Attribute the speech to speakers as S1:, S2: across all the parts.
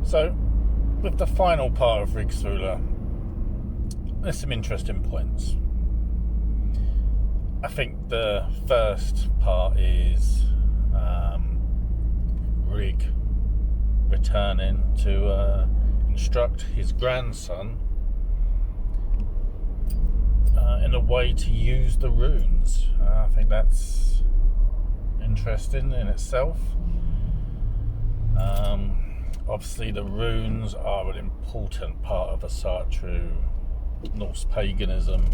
S1: So, with the final part of Rigsthula, there's some interesting points. I think the first part is Rig returning to instruct his grandson in a way to use the runes. I think that's interesting in itself. Obviously, the runes are an important part of Asatru Norse paganism,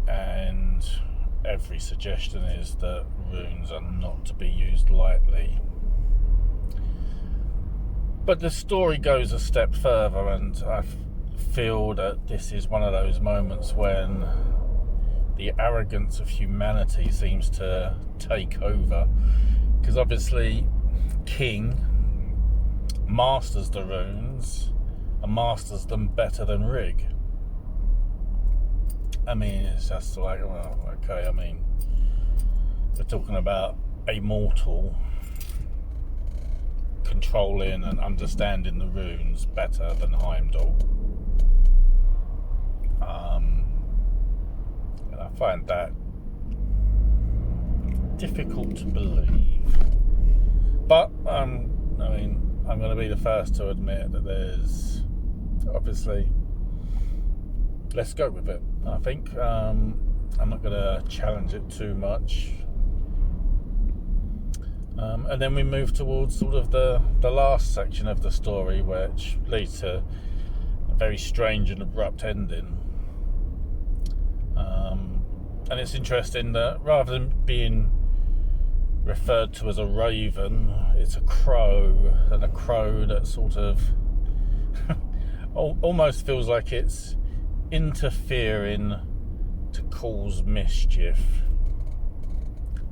S1: and every suggestion is that runes are not to be used lightly. But the story goes a step further, and I feel that this is one of those moments when the arrogance of humanity seems to take over, because obviously King masters the runes and masters them better than Rig. I mean, it's just like, well, okay, I mean, we're talking about a mortal controlling and understanding the runes better than Heimdall. And I find that difficult to believe. But, I mean, I'm going to be the first to admit that there's obviously, let's go with it. I think I'm not going to challenge it too much. And then we move towards sort of the last section of the story, which leads to a very strange and abrupt ending. And it's interesting that rather than being referred to as a raven, it's a crow, and a crow that sort of almost feels like it's interfering to cause mischief.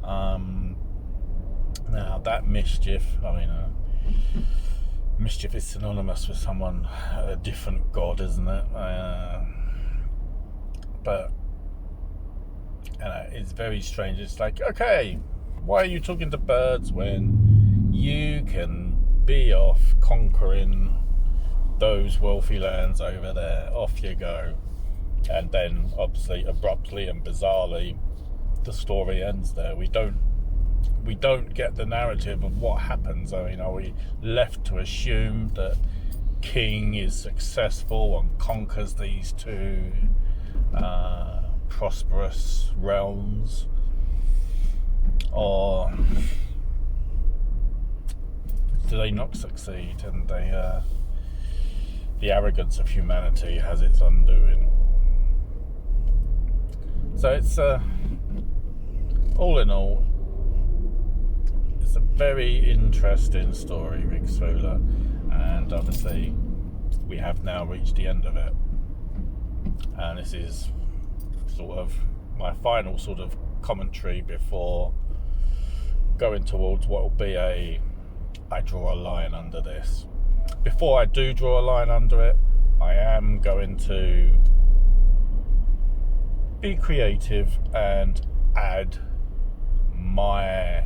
S1: Now that mischief, I mean, mischief is synonymous with someone, a different god, isn't it? But it's very strange. It's like, okay, why are you talking to birds when you can be off conquering those wealthy lands over there? Off you go. And then, obviously, abruptly and bizarrely, the story ends there. We don't get the narrative of what happens. I mean, are we left to assume that King is successful and conquers these two prosperous realms? Or do they not succeed, and the arrogance of humanity has its undoing? So it's all in all, it's a very interesting story, Rigsthula, and obviously we have now reached the end of it, and this is sort of my final sort of commentary before going towards what will be I draw a line under this. Before I do draw a line under it, I am going to be creative and add my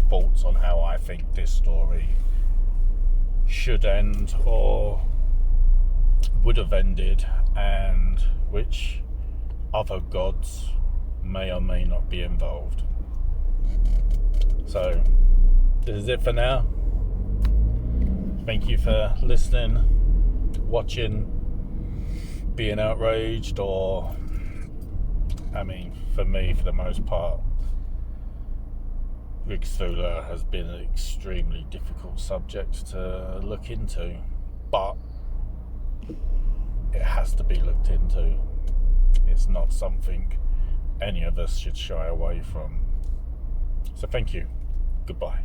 S1: thoughts on how I think this story should end or would have ended, and which other gods may or may not be involved. So this is it for now. Thank you for listening, watching, being outraged, or, I mean, for me, for the most part, Rigsthula has been an extremely difficult subject to look into, but it has to be looked into. It's not something any of us should shy away from. So thank you. Goodbye.